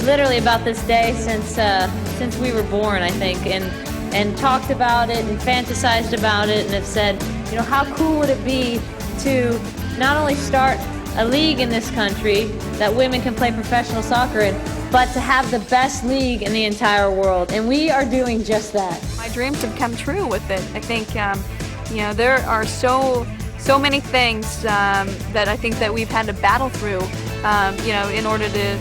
literally about this day since we were born, I think, and talked about it and fantasized about it and have said, you know, how cool would it be to not only start a league in this country that women can play professional soccer in, but to have the best league in the entire world. And we are doing just that. My dreams have come true with it. I think, you know, there are so many things that I think that we've had to battle through, you know, in order to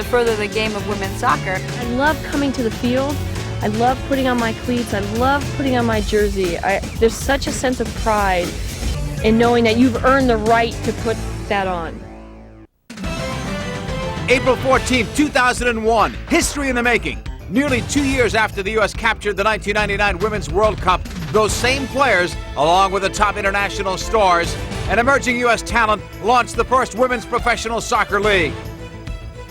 further the game of women's soccer. I love coming to the field. I love putting on my cleats. I love putting on my jersey. There's such a sense of pride in knowing that you've earned the right to put that on. April 14, 2001, history in the making. Nearly 2 years after the U.S. captured the 1999 Women's World Cup, those same players, along with the top international stars and emerging U.S. talent, launched the first women's professional soccer league.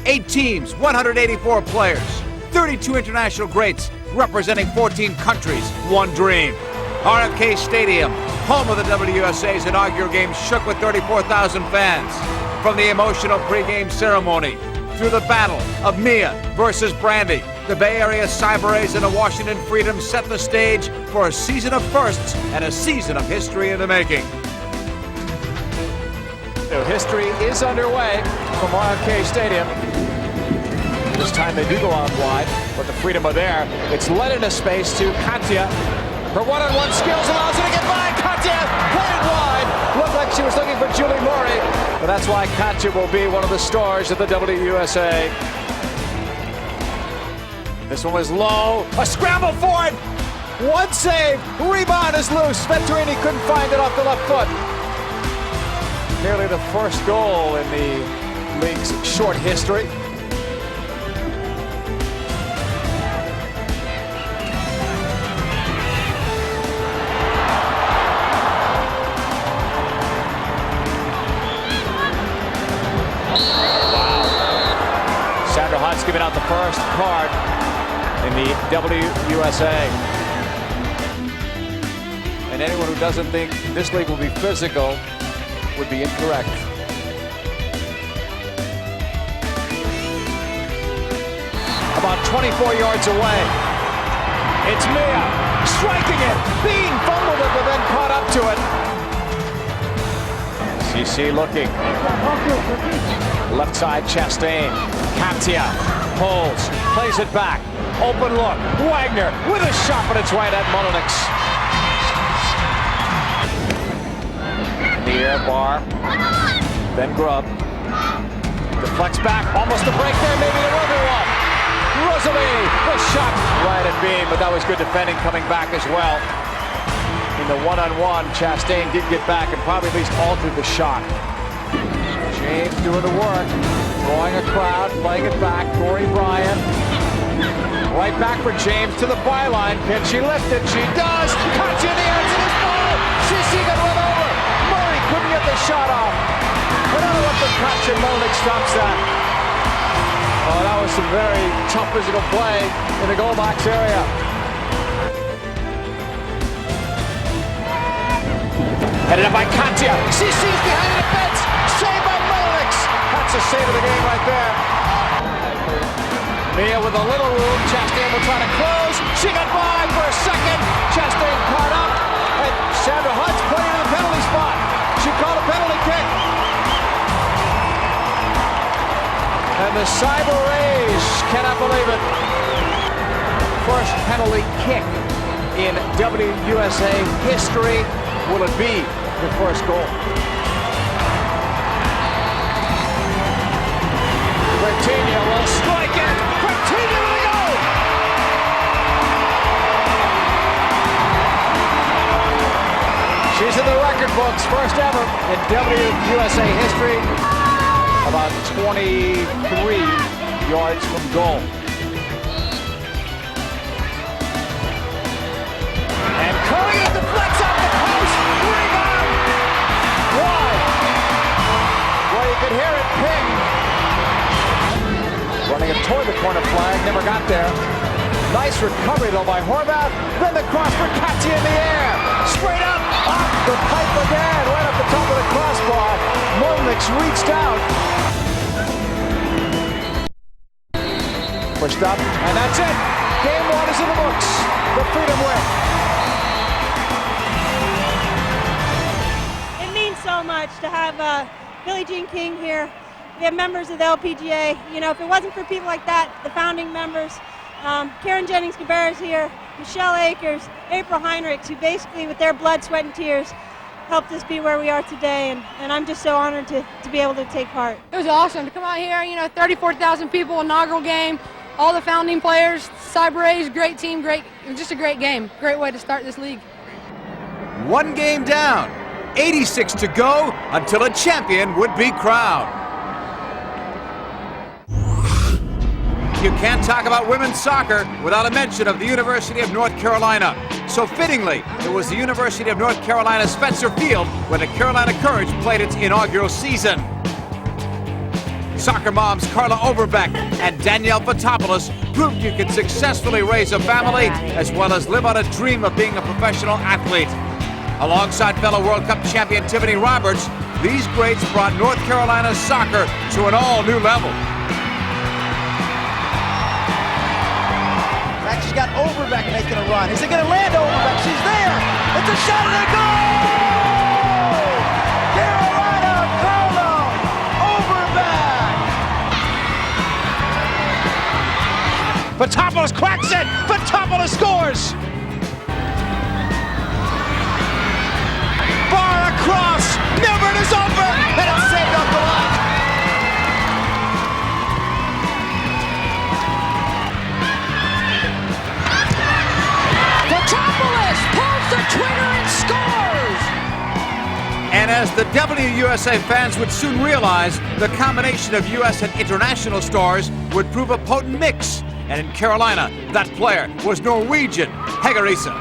8 teams, 184 players, 32 international greats representing 14 countries, one dream. RFK Stadium, home of the WUSA's inaugural game, shook with 34,000 fans. From the emotional pregame ceremony through the battle of Mia versus Brandy, the Bay Area Cyber A's and the Washington Freedom set the stage for a season of firsts and a season of history in the making. So history is underway from RFK Stadium. This time they do go out wide, but the Freedom are there. It's led into space to Katya. Her one-on-one skills allows her to get by. Katya played it wide. Looked like she was looking for Julie Murray, but that's why Katya will be one of the stars of the WUSA. This one was low. A scramble for it. One save. Rebound is loose. Venturini couldn't find it off the left foot. Nearly the first goal in the league's short history. Giving out the first card in the WUSA. And anyone who doesn't think this league will be physical would be incorrect. About 24 yards away. It's Mia striking it. Bean fumbled it, but then caught up to it. CC looking. Left side, Chastain. Katya pulls, plays it back. Open look. Wagner with a shot, but it's right at Mullenix. The air bar. Then Grubb. Deflects back. Almost a break there. Maybe the Riverwalk. Rosalie. The shot right at Bean, but that was good defending coming back as well. In the one-on-one, Chastain did get back and probably at least altered the shot. James doing the work. Drawing a crowd, playing it back. Corey Bryan. Right back for James to the byline. Can she lift it? She does. Katya in the air to this ball. She got run over. Murray couldn't get the shot off. Another one for Katya. Mullenix stops that. Oh, that was some very tough physical play in the goal box area. Headed up by Katya. She sees behind the fence. Saved by Mullenix. That's a save of the game right there. Mia with a little room. Chastain will try to close. She got by for a second. Chastain caught up. And Sandra Hunt's playing in the penalty spot. She called a penalty kick. And the Cyber A's cannot believe it. First penalty kick in WUSA history. Will it be the first goal? Bertinia will strike it. Bertinia to the goal. She's in the record books, first ever in WUSA history. About 23 yards from goal. And Curry deflects off the post. Rebound. Wide. Well, you could hear it ping. Running it toward the corner flag, never got there. Nice recovery though by Horvath. Then the cross for Katya in the air. Straight up, off the pipe again, right up the top of the crossbar. Mullenix reached out. Pushed up, and that's it. Game 1 is in the books. The Freedom win. It means so much to have Billie Jean King here. We have members of the LPGA. You know, if it wasn't for people like that, the founding members, Karen Jennings-Cabarrus here, Michelle Akers, April Heinrichs, who basically with their blood, sweat, and tears helped us be where we are today, and I'm just so honored to be able to take part. It was awesome to come out here, you know, 34,000 people, inaugural game, all the founding players, Cyber A's, great team, just a great game. Great way to start this league. One game down, 86 to go until a champion would be crowned. You can't talk about women's soccer without a mention of the University of North Carolina. So fittingly, it was the University of North Carolina's Spencer Field when the Carolina Courage played its inaugural season. Soccer moms Carla Overbeck and Danielle Fotopoulos proved you could successfully raise a family as well as live out a dream of being a professional athlete. Alongside fellow World Cup champion Tiffany Roberts, these greats brought North Carolina's soccer to an all-new level. She's got Overbeck making a run. Is it going to land Overbeck? She's there. It's a shot and a goal! Carolina, Carla Overbeck! Fotopoulos cracks it. Fotopoulos scores. Bar across. Milburn is over, and it's saved off the line. Fotopoulos pulls the trigger and scores! And as the WUSA fans would soon realize, the combination of U.S. and international stars would prove a potent mix. And in Carolina, that player was Norwegian Hegerisa.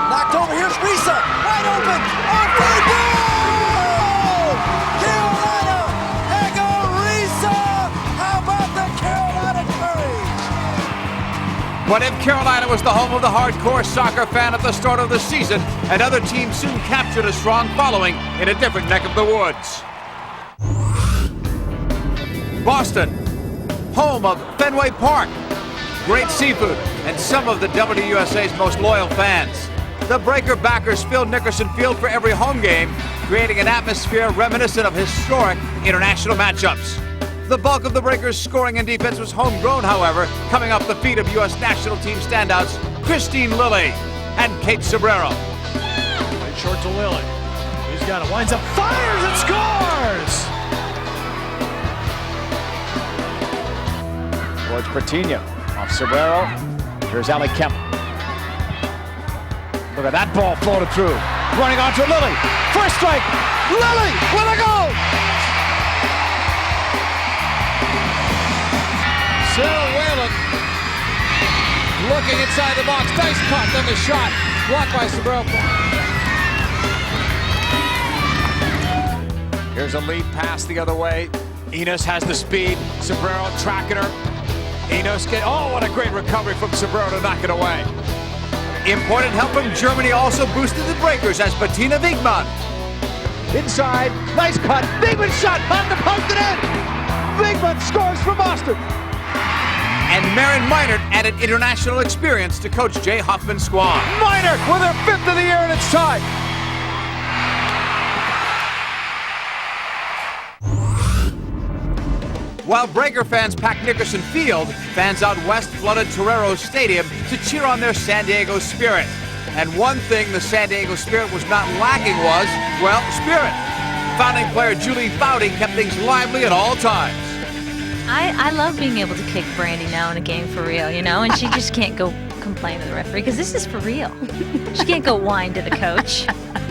Knocked over. Here's Risa. Wide open. On free goal! Carolina, Hegerisa! How about the Carolina Courage? But if Carolina was the home of the hardcore soccer fan at the start of the season, another team soon captured a strong following in a different neck of the woods. Boston, home of Fenway Park, great seafood, and some of the WUSA's most loyal fans. The Breaker backers filled Nickerson Field for every home game, creating an atmosphere reminiscent of historic international matchups. The bulk of the Breakers' scoring and defense was homegrown, however, coming off the feet of U.S. national team standouts Christine Lilly and Kate Sobrero. Right short to Lilly. He's got it. Winds up, fires, and scores! Towards Pertinho. Off Sobrero. Here's Ali Kemp. Look at that ball floated through. Running onto Lilly. First strike. Lilly with a goal! Sarah Whalen looking inside the box. Nice cut, then the shot. Blocked by Sobrero. Here's a lead pass the other way. Enos has the speed. Sobrero tracking her. Enos what a great recovery from Sobrero to knock it away. Important help from Germany also boosted the Breakers as Bettina Wigman. Inside, nice cut. Wigman shot on the post and in. Wigman scores for Boston. And Maren Meinert added international experience to Coach Jay Hoffman's squad. Meinert with her 5th of the year, and it's tied. While Breaker fans packed Nickerson Field, fans out west flooded Torero Stadium to cheer on their San Diego Spirit. And one thing the San Diego Spirit was not lacking was, well, spirit. Founding player Julie Foudy kept things lively at all times. I love being able to kick Brandy now in a game for real, you know, and she just can't go complain to the referee because this is for real. She can't go whine to the coach.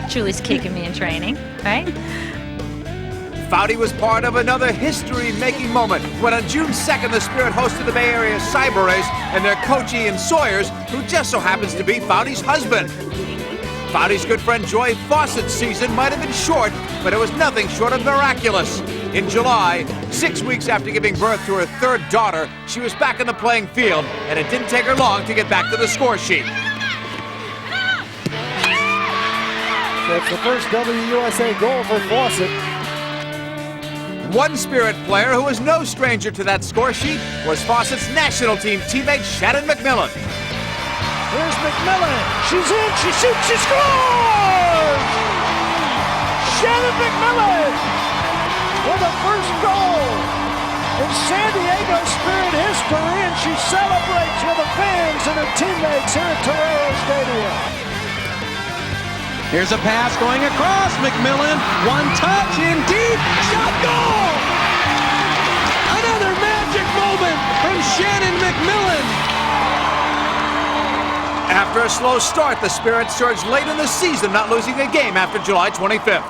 Julie's kicking me in training, right? Foudy was part of another history-making moment when on June 2nd, the Spirit hosted the Bay Area Cyber A's and their coach Ian Sawyers, who just so happens to be Foudy's husband. Foudy's good friend Joy Fawcett's season might have been short, but it was nothing short of miraculous. In July, 6 weeks after giving birth to her third daughter, she was back in the playing field, and it didn't take her long to get back to the score sheet. That's the first WUSA goal for Fawcett. One Spirit player who was no stranger to that score sheet was Fawcett's national team teammate Shannon McMillan. Here's McMillan. She's in. She shoots. She scores! Shannon McMillan with the first goal in San Diego Spirit history, and she celebrates with the fans and her teammates here at Torero Stadium. Here's a pass going across. McMillan, one touch in deep. Shot, goal! Another magic moment from Shannon McMillan. After a slow start, the Spirit surged late in the season, not losing a game after July 25th.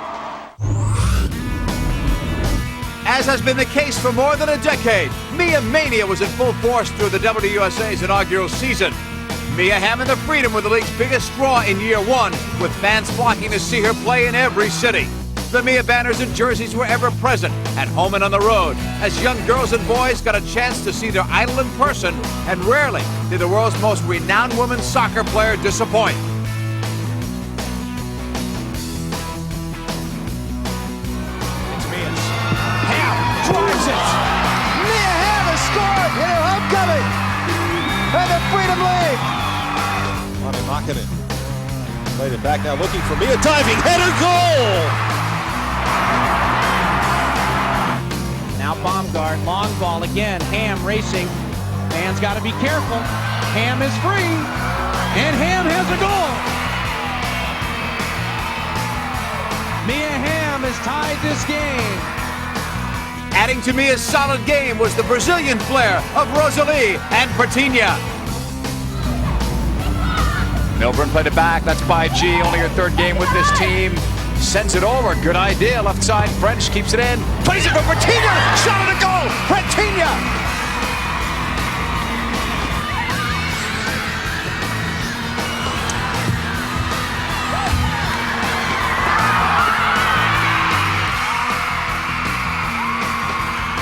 As has been the case for more than a decade, Mia Mania was in full force through the WUSA's inaugural season. Mia having the Freedom were the league's biggest draw in year one, with fans flocking to see her play in every city. The Mia banners and jerseys were ever present, at home and on the road, as young girls and boys got a chance to see their idol in person, and rarely did the world's most renowned women's soccer player disappoint. It's Mia's. Ham drives it. Mia Ham has scored in her homecoming. And the Freedom League. Makinen played it back now, looking for Mia, diving header, goal! Now Baumgart, long ball again, Ham racing. Man's got to be careful. Ham is free, and Ham has a goal. Mia Ham has tied this game. Adding to Mia's solid game was the Brazilian flair of Rosalie and Pertinha. Milburn played it back. That's by G. Only her third game with this team. Sends it over. Good idea. Left side. French keeps it in. Plays it for Pertinha. Shot on a goal. Pertinha.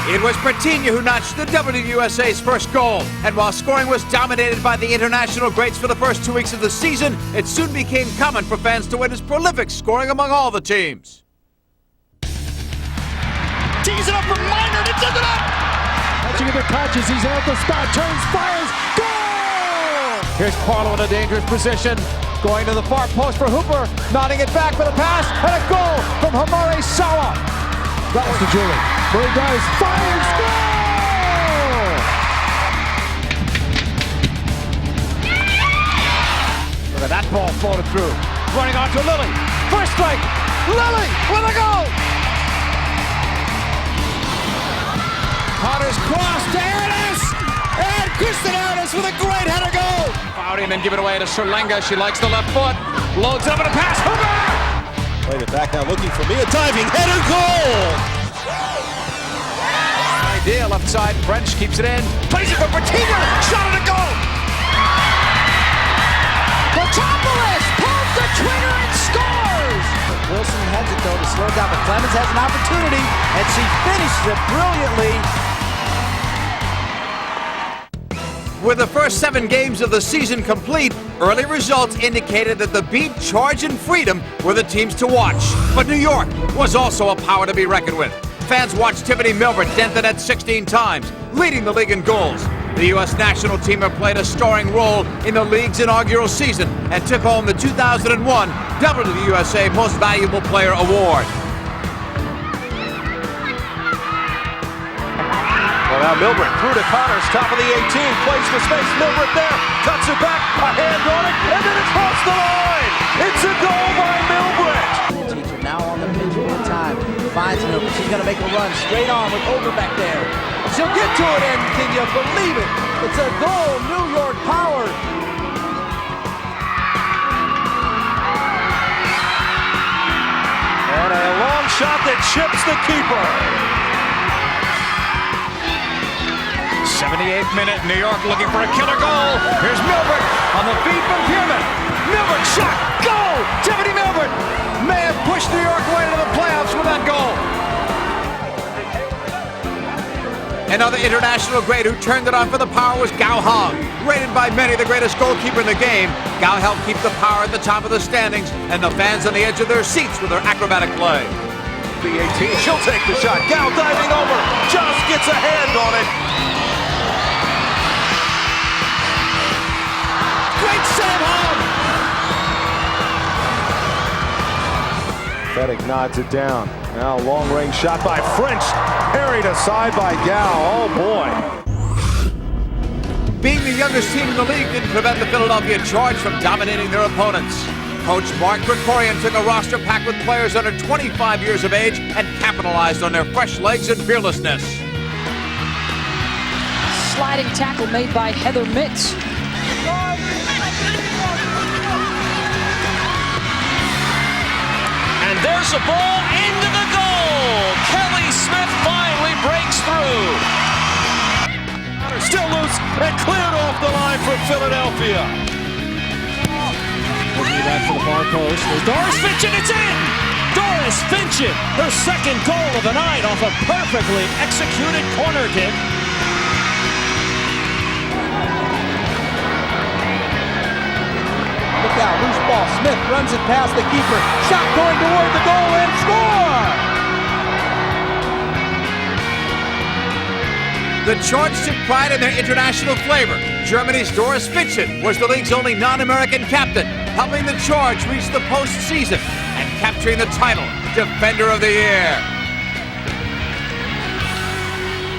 It was Pertinha who notched the WUSA's first goal. And while scoring was dominated by the international greats for the first 2 weeks of the season, it soon became common for fans to witness prolific scoring among all the teams. Tees it up for Minor. It's in the net. Touching at the touches. He's out the spot. Turns, fires. Goal! Here's Parlow in a dangerous position. Going to the far post for Hooper. Nodding it back with a pass. And a goal from Hamare Sawa. That was to Julie. Julie does. Fires. Goal! Look at that ball floated through. Running on to Lily. First strike. Lily with a goal. Connor's cross. There it is. And Christiananis with a great header goal. Foudy and then give it away to Serlenga. She likes the left foot. Loads up and a pass. Hooper! Played it back now, looking for Mia, diving header, goal! Idea, left side, French keeps it in. Plays it for Pertinha, shot at a goal! Metropolis pulls the trigger and scores! Wilson heads it though to slow down, but Clemens has an opportunity, and she finishes it brilliantly. With the first 7 games of the season complete, early results indicated that the Beat, Charge, and Freedom were the teams to watch. But New York was also a power to be reckoned with. Fans watched Tiffany Milburn dent the net 16 times, leading the league in goals. The U.S. national team have played a starring role in the league's inaugural season and took home the 2001 WUSA Most Valuable Player Award. Well, now Milburn through to Connors, top of the 18, plays for space. Milburn there, cuts it back, a hand on it, and then it's across the line. It's a goal by Milburn. Teacher now on the pitch one time, finds Milburn. She's going to make a run straight on with Over back there. She'll get to it, and can you believe it? It's a goal, New York power. And a long shot that chips the keeper. 78th minute, New York looking for a killer goal. Here's Milburn on the feed from Pierman. Milburn shot, goal! Tiffany Milburn may have pushed New York away to the playoffs with that goal. Another international great who turned it on for the Power was Gao Hong. Rated by many the greatest goalkeeper in the game, Gao helped keep the Power at the top of the standings and the fans on the edge of their seats with her acrobatic play. The 18, she'll take the shot. Gal diving over, just gets a hand on it. Great save home. Fettig nods it down. Now long range shot by French. Parried aside by Gal. Oh boy. Being the youngest team in the league didn't prevent the Philadelphia Charge from dominating their opponents. Coach Mark Krikorian took a roster packed with players under 25 years of age and capitalized on their fresh legs and fearlessness. Sliding tackle made by Heather Mitz. And there's a ball into the goal. Kelly Smith finally breaks through. Still loose and cleared off the line for Philadelphia. Looking back for the far post. There's Doris Finchen. It's in. Doris Finchen, her second goal of the night off a perfectly executed corner kick. Look out, loose ball. Smith runs it past the keeper. Shot going toward the goal and score! The Charge took pride in their international flavor. Germany's Doris Finchen was the league's only non-American captain, helping the Charge reach the postseason and capturing the title, Defender of the Year.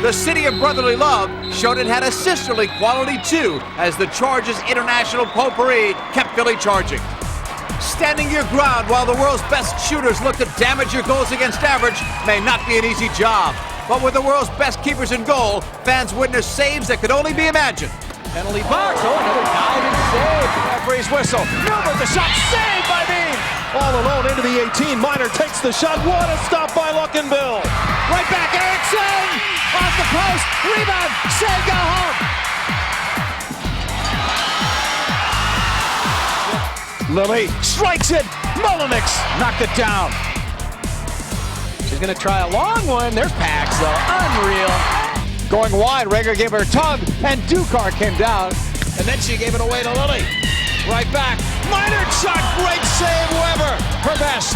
The city of brotherly love showed it had a sisterly quality too, as the Charge's international potpourri kept Philly charging. Standing your ground while the world's best shooters look to damage your goals against average may not be an easy job. But with the world's best keepers in goal, fans witnessed saves that could only be imagined. Penalty box. Oh, another diving save. Referee's whistle. Newman, the shot saved by Bean. All alone into the 18. Miner takes the shot. What a stop by Luckenbill. Right back, Erickson. Off the post. Rebound. Save, go home. Lily strikes it. Mullenix knocked it down. She's going to try a long one. There's Pax, though. Unreal. Going wide, Rager gave her a tug, and Dukar came down, and then she gave it away to Lily. Right back. Minor shot. Great save, Weber. Her best.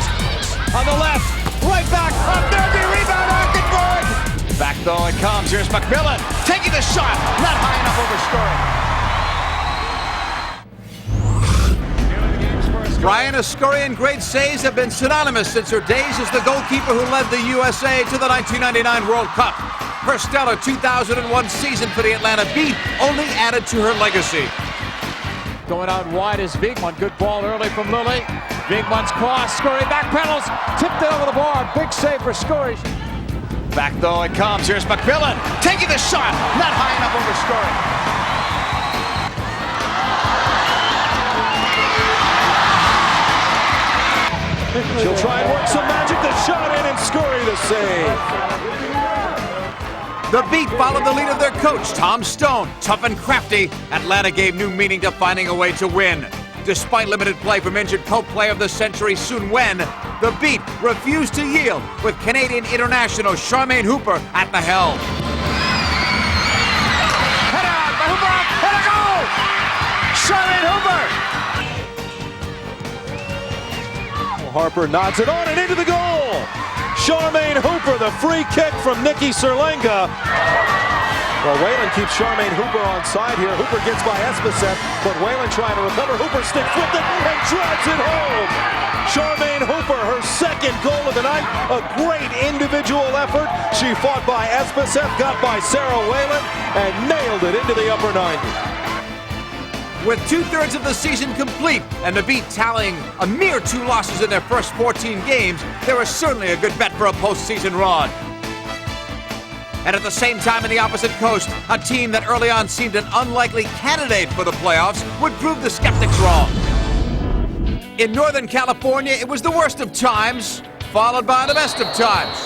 On the left. Right back. Up there, the rebound, Hockenberg. Back though it comes. Here's McMillan taking the shot. Not high enough over Scurry. Brian Ascurian great saves have been synonymous since her days as the goalkeeper who led the USA to the 1999 World Cup. Her stellar 2001 season for the Atlanta Beat only added to her legacy. Going out wide is Wigman. Good ball early from Lily. Wigman's cross. Scurry back pedals. Tipped it over the bar. Big save for Scurry. Back though it comes. Here's McMillan taking the shot. Not high enough over Scurry. She'll try and work some magic. The shot in and Scurry the save. The Beat followed the lead of their coach, Tom Stone. Tough and crafty, Atlanta gave new meaning to finding a way to win. Despite limited play from injured co-player of the century Sun Wen, the Beat refused to yield with Canadian international Charmaine Hooper at the helm. Head out by Hooper. Head a goal. Charmaine Hooper. Harper nods it on and into the goal. Charmaine Hooper, the free kick from Nikki Serlenga. Well, Whalen keeps Charmaine Hooper on side here. Hooper gets by Esposette, but Whalen trying to recover. Hooper sticks with it and drives it home. Charmaine Hooper, her second goal of the night. A great individual effort. She fought by Esposette, got by Sarah Whalen, and nailed it into the upper 90. With 2/3 of the season complete and the Beat tallying a mere 2 losses in their first 14 games, they were certainly a good bet for a postseason run. And at the same time in the opposite coast, a team that early on seemed an unlikely candidate for the playoffs would prove the skeptics wrong. In Northern California, it was the worst of times, followed by the best of times.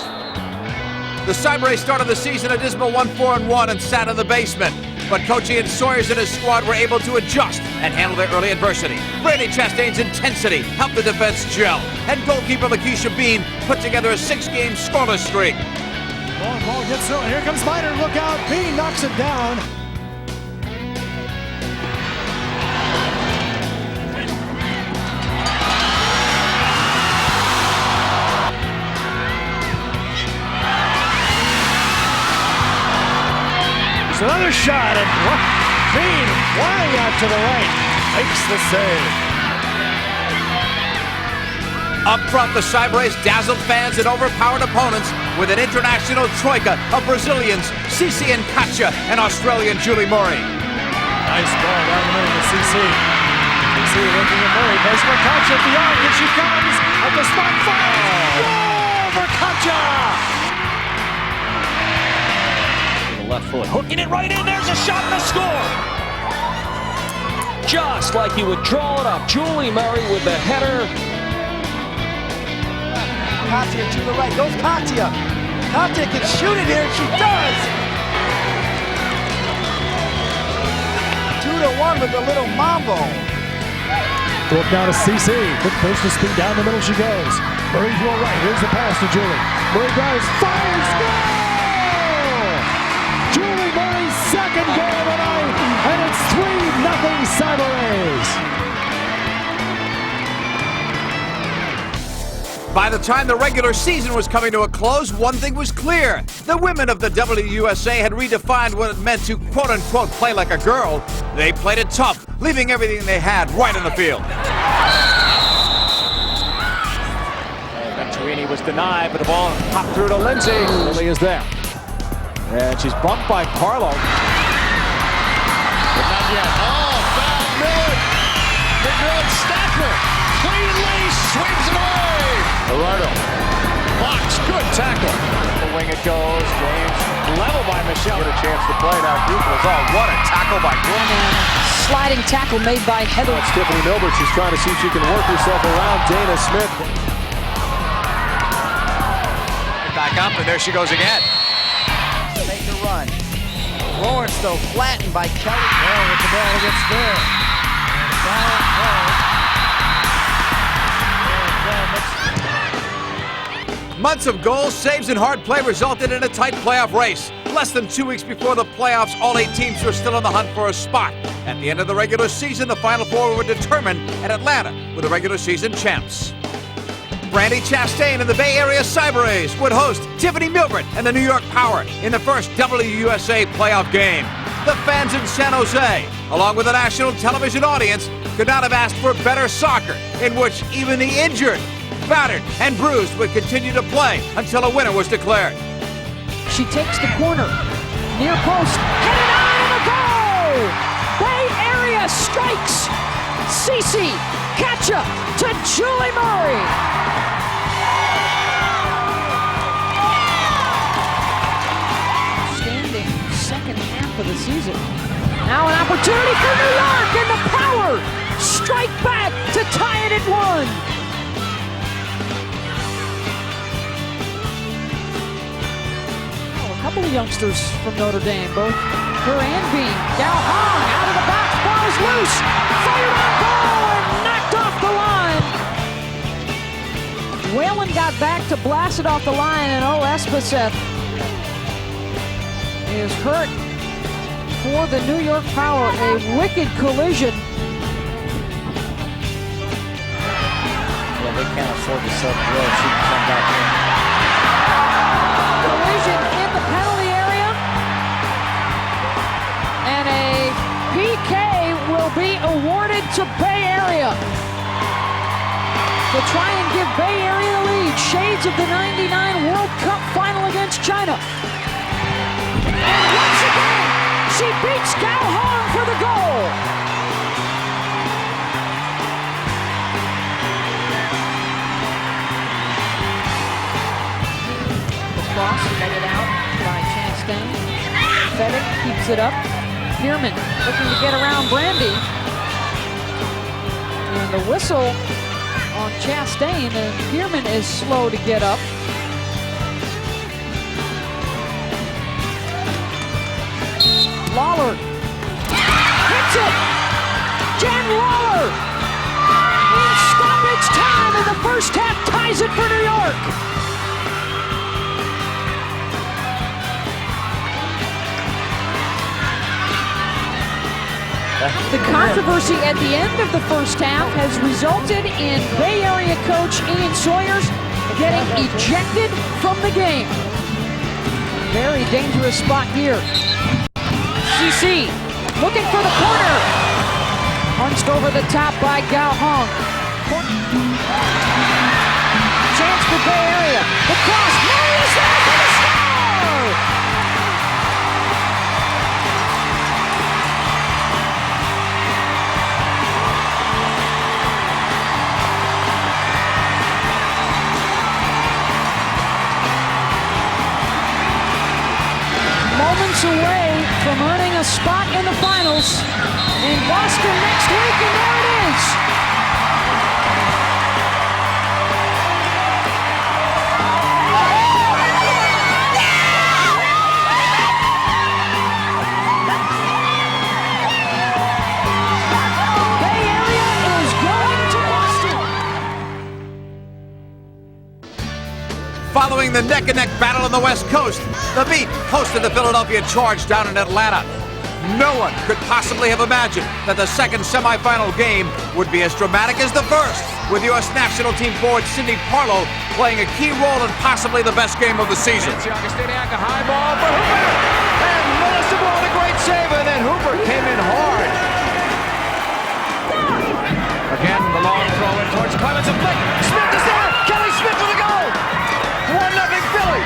The Cyber started the season a dismal 1-4-1 and sat in the basement. But Coach Ian Sawyers and his squad were able to adjust and handle their early adversity. Brady Chastain's intensity helped the defense gel. And goalkeeper Lakeisha Bean put together a 6-game scoreless streak. Long ball gets through, and here comes Miner. Look out, Bean knocks it down. Here's another shot, and Dean flying out to the right makes the save. Up front, the Sabres dazzled fans and overpowered opponents with an international troika of Brazilians Cici and Katja and Australian Julie Murray. Nice ball down the middle to CC. CC looking at Murray, goes for Katja at the arc, and she comes at the spot, fires! Goal for Katja! Left foot, hooking it right in, there's a shot and a score! Just like you would draw it up, Julie Murray with the header. Katja to the right, goes Katja. Katja can shoot it here, she does! 2-1 with the little mambo. Flip now to CC, quick burst of speed, down the middle she goes. Murray to her right, here's the pass to Julie. Murray drives, fires, goal! Julie Murray's second goal of the night, and it's 3-0 Sabres. By the time the regular season was coming to a close, one thing was clear. The women of the WUSA had redefined what it meant to quote-unquote play like a girl. They played it tough, leaving everything they had right on the field. Venturini was denied, but the ball popped through to Lindsay. Lily is there. And she's bumped by Carlo. But not yet. Oh, foul, Miller. McMillan Stacker cleanly sweeps it away. Gerardo. Box, good tackle. The wing it goes. James level by Michelle. Get a chance to play now. Guples. Oh, what a tackle by Glenn. Sliding tackle made by Heather. That's Tiffany Milbert. She's trying to see if she can work herself around Dana Smith. Back up, and there she goes again. Make a run. Lawrence, though, flattened by Kelly. Well, with the ball against there. Months of goals, saves, and hard play resulted in a tight playoff race. Less than 2 weeks before the playoffs, all 8 teams were still on the hunt for a spot. At the end of the regular season, the Final Four were determined, and Atlanta were the regular season champs. Brandi Chastain and the Bay Area Sabres would host Tiffany Milbert and the New York Power in the first WUSA playoff game. The fans in San Jose, along with a national television audience, could not have asked for better soccer, in which even the injured, battered, and bruised would continue to play until a winner was declared. She takes the corner, near post, headed on and a goal! Bay Area strikes! Cici, Katja to Julie Murray! Standing second half of the season. Now an opportunity for New York, and the Power strike back to tie it at 1. A couple of youngsters from Notre Dame, both her and Bean. Now Hong out of the box, ball is loose, fired on goal and knocked off the line. Whalen got back to blast it off the line, and Espaceth is hurt for the New York Power. A wicked collision. Yeah, they can't afford to sub Will. She can come back in. Collision in the penalty area, and a PK will be awarded to Bay Area to try and give Bay Area the lead. Shades of the '99 World Cup final against China. And once again, she beats Gao Hong for the goal. Cross headed out by Chastain. Fedek keeps it up. Pierman looking to get around Brandi. And the whistle on Chastain, and Pierman is slow to get up. Lawler hits it. Jen Lawler in stoppage time in the first half ties it for New York. The controversy at the end of the first half has resulted in Bay Area coach Ian Sawyers getting ejected from the game. Very dangerous spot here. CC looking for the corner. Punched over the top by Gao Hong. Chance for Bay Area. The cross. Murray is there for the score! Moments away from earning a spot in the finals in Boston next week, and there it is. Bay Area is going to Boston. Following the neck-and-neck battle on the West Coast, the Beat hosted the Philadelphia Charge down in Atlanta. No one could possibly have imagined that the second semifinal game would be as dramatic as the first, with U.S. national team forward Cindy Parlow playing a key role in possibly the best game of the season. Augustiniak, a high ball for Hooper, and Melissa with a great save, and then Hooper came in hard. Again, the long throw in towards Clemens, and Blake Smith is there. Kelly Smith with a goal. 1-0 Philly.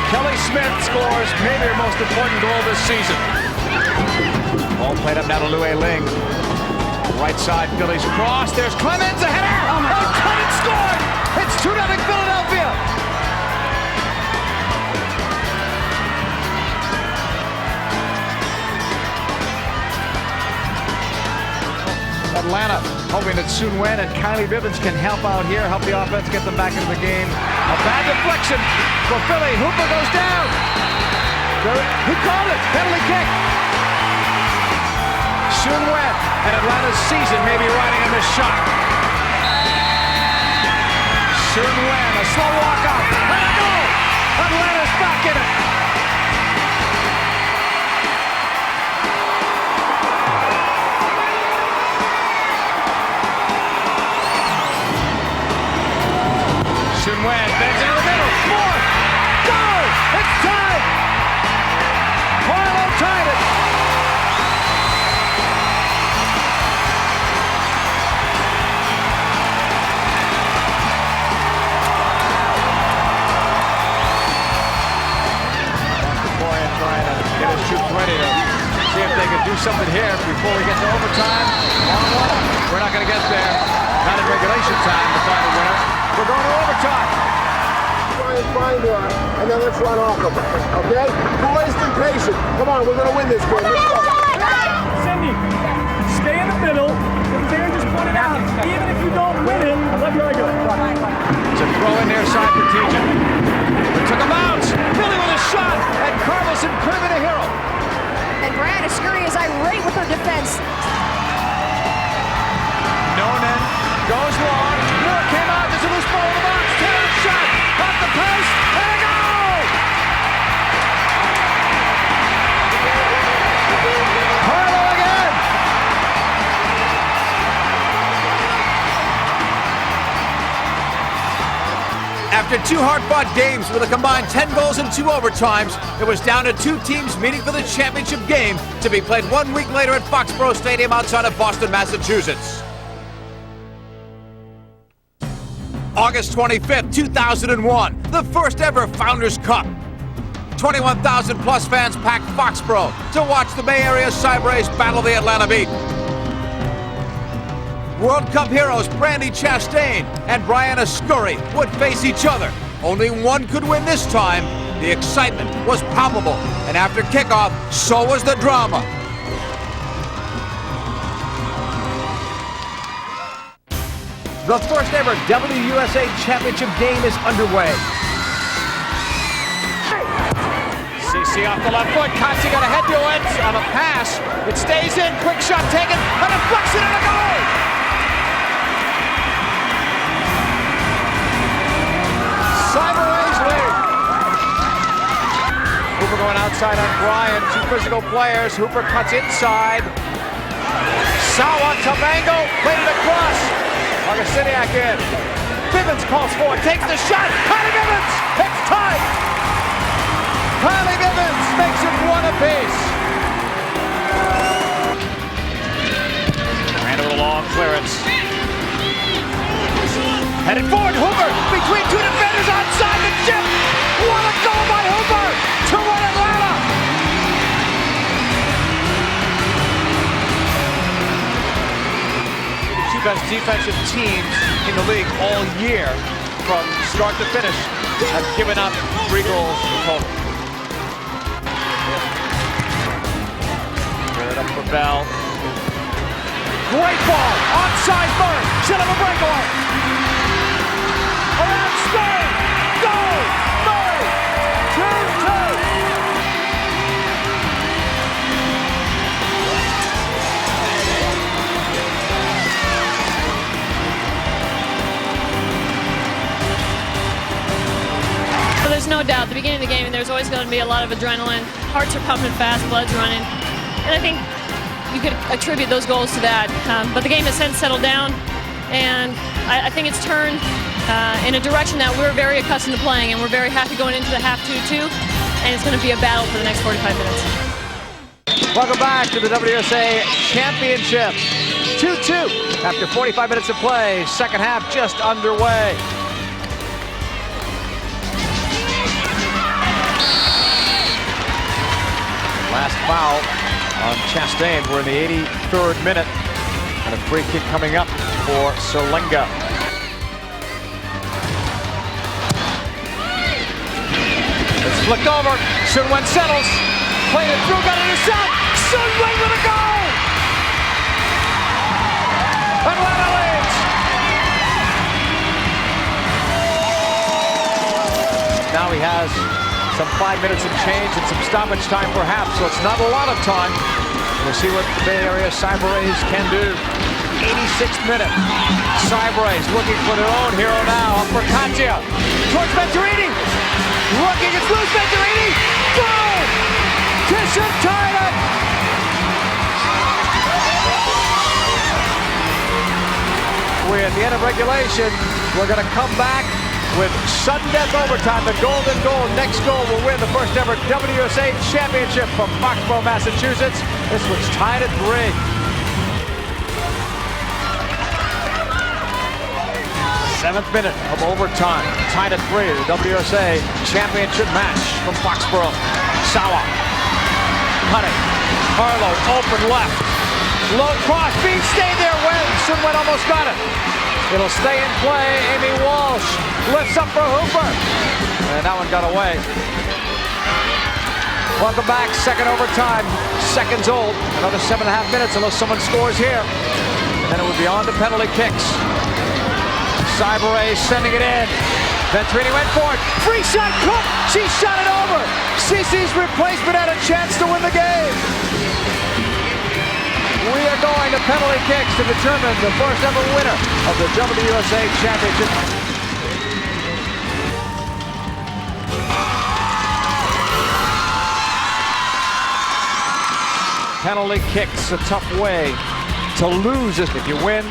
Kelly Smith scores maybe her most important goal this season. Ball played up now to Lue Ling. Right side, Philly's cross. There's Clemens, a header. Oh, Clemens scored. It's 2-0 Philadelphia. Atlanta hoping that Soon Wen and Kylie Bivens can help out here, help the offense get them back into the game. A bad deflection for Philly. Hooper goes down. Who called it? Penalty kick. Soon Wen and Atlanta's season may be riding on this shot. Soon Wen, a slow walk up. And a goal! Atlanta's back in it. Soon Wen bends into the middle. Fourth. Goal! It's tied! Harlow tied it. Dorian trying to get his troops ready to see if they can do something here before we get to overtime. Long one. We're not going to get there. Not in regulation time to find a winner. We're going to overtime. Try and find her, and then let's run off of her, okay? Poised and patient. Come on, we're going to win this game. Let's go. Cindy, stay in the middle. As Aaron just pointed out, even if you don't win it, let me go. It's a throw in near side for TJ. It took a bounce. Billy with a shot, and Carlson could have been a hero. And Brianna Scurry is irate with her defense. Nonan goes long. Moore came out. There's a loose ball in the box. Taylor shot off the post, and a goal! Harlow again. After two hard-fought games with a combined 10 goals and 2 overtimes, it was down to 2 teams meeting for the championship game to be played 1 week later at Foxborough Stadium outside of Boston, Massachusetts. August 25th, 2001, the first ever Founders Cup. 21,000 plus fans packed Foxborough to watch the Bay Area Cybrays battle the Atlanta Beat. World Cup heroes Brandi Chastain and Brianna Scurry would face each other. Only one could win this time. The excitement was palpable, and after kickoff, so was the drama. The first ever WUSA Championship game is underway. CC off the left foot. Kotze got a head to it on a pass. It stays in. Quick shot taken. A deflection and a goal! Cybrays lead. Hooper going outside on Bryan. 2 physical players. Hooper cuts inside. Sawa Tabango played it across. Augustiniak in. Bivens calls for it, takes the shot. Kylie Bivens, it's tied. Kylie Bivens makes it one apiece. Ran with a long clearance. Headed forward, Hooper between two defenders onside the chip. What a goal by Hooper to win Atlanta. The two best defensive teams in the league all year from start to finish have given up 3 goals in total. Throw it up for Bell. Great ball, onside Murray, should have a breakaway. Around Spain, goal, Murray, 2-2. So there's no doubt, at the beginning of the game, there's always going to be a lot of adrenaline. Hearts are pumping fast, blood's running. And I think you could attribute those goals to that. But the game has since settled down, and I think it's turned in a direction that we're very accustomed to playing, and we're very happy going into the half 2-2, and it's going to be a battle for the next 45 minutes. Welcome back to the WUSA Championship. 2-2 after 45 minutes of play. Second half just underway. Last foul on Chastain. We're in the 83rd minute. And a free kick coming up for Serlenga. It's flicked over. Sunwin settles. Played it through, got it himself. Sunwin with a goal! Atlanta leads! Now he has some 5 minutes and change and some stoppage time perhaps, so it's not a lot of time. We'll see what the Bay Area Cyber-Rays can do. 86th minute. Cyber-Rays looking for their own hero now. Up for Katia. Towards Venturini. Looking, it's loose, Venturini. Goal! Tisham tied it. We're at the end of regulation. We're going to come back with sudden death overtime. The golden goal. Next goal will win the first ever WUSA Championship from Foxborough, Massachusetts. This one's tied at 3. 7th minute of overtime. Tied at 3. The WUSA Championship match from Foxborough. Sawa. Cutting. Harlow open left. Low cross. Bean stayed there when Sunwin almost got it. It'll stay in play. Amy Walsh lifts up for Hooper. And that one got away. Welcome back. Second overtime. Seconds old. Another 7.5 minutes unless someone scores here. And then it would be on to penalty kicks. Cyber-Rays sending it in. Venturini went for it. Free shot, Cook. She shot it over. CC's replacement had a chance to win the game. We are going to penalty kicks to determine the first ever winner of the WUSA Championship. Penalty kicks, a tough way to lose it. If you win,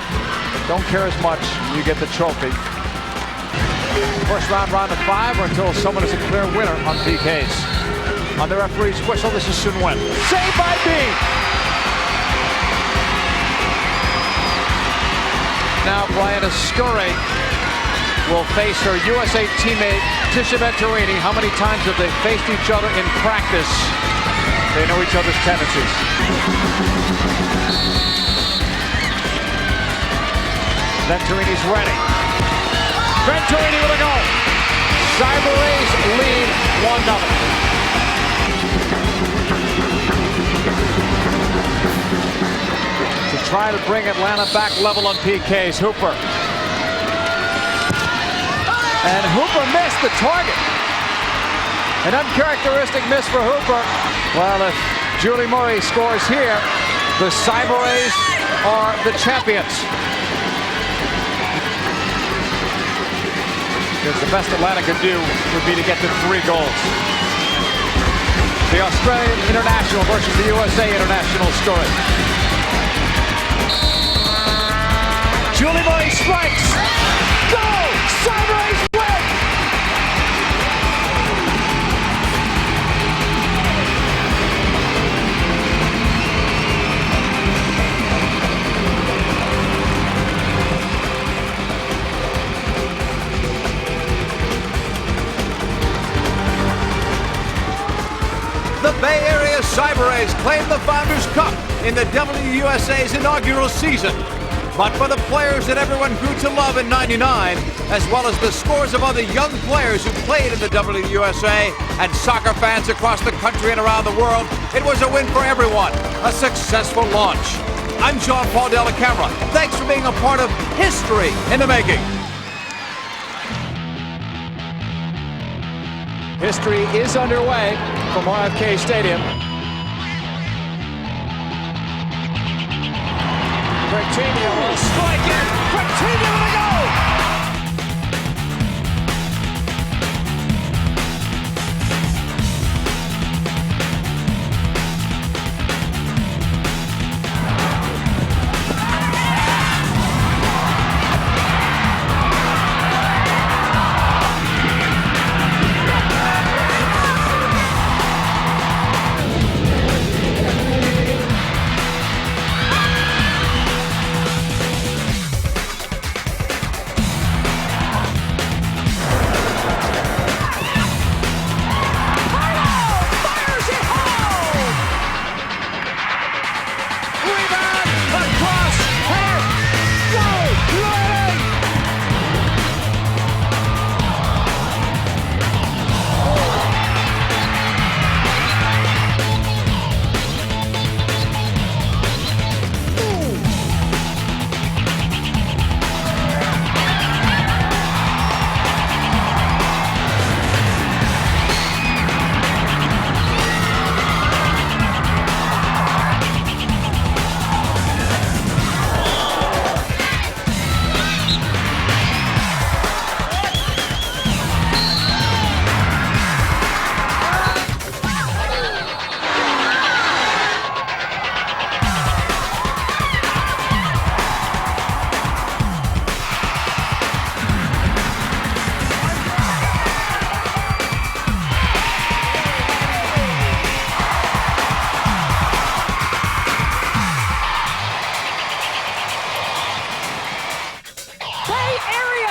don't care as much, you get the trophy. First round of 5 or until someone is a clear winner on PKs. On the referee's whistle, this is Sunwin. Saved by Bean. Now Brianna Scurry will face her USA teammate Tisha Venturini. How many times have they faced each other in practice? They know each other's tendencies. Venturini's ready. Venturini with a goal. Cyber-Rays lead 1-0. To try to bring Atlanta back level on PKs, Hooper. And Hooper missed the target. An uncharacteristic miss for Hooper. Well, if Julie Murray scores here, the Cyber-Rays are the champions. Because the best Atlanta could do would be to get to 3 goals. The Australian International versus the USA International story. Julie Murray strikes. Goal! Rays claimed the Founders Cup in the WUSA's inaugural season. But for the players that everyone grew to love in '99, as well as the scores of other young players who played in the WUSA and soccer fans across the country and around the world, it was a win for everyone, a successful launch. I'm John Paul Della Camera. Thanks for being a part of history in the making. History is underway from RFK Stadium. Coutinho will strike it. Coutinho with a goal.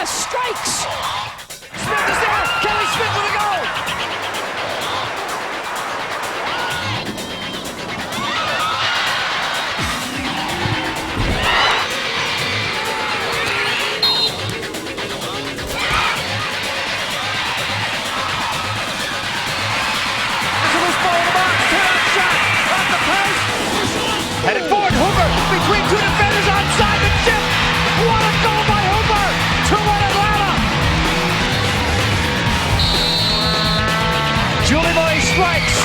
Strikes! Smith is there! Kelly Smith with a goal! Headed forward, Hooper between two defenders onside the chip. What a goal by Hooper! 2-1 Atlanta. Julie Murray strikes.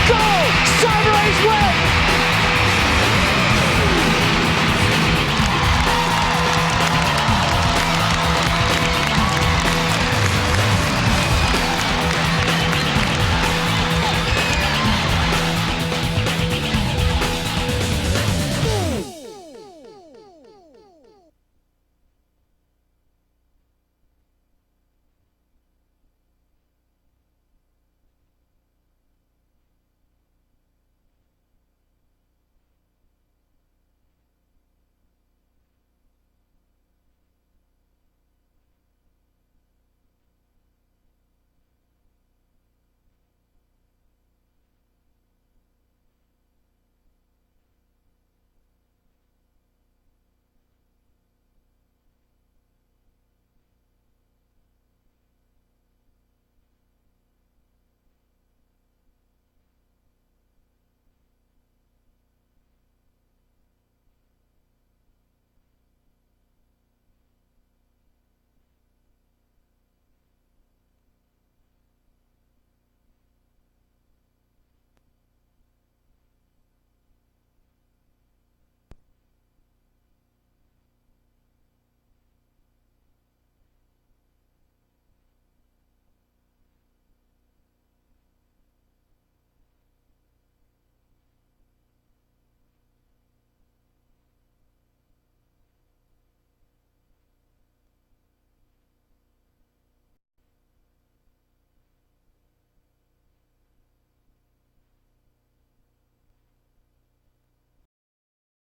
Goal! Sabres win.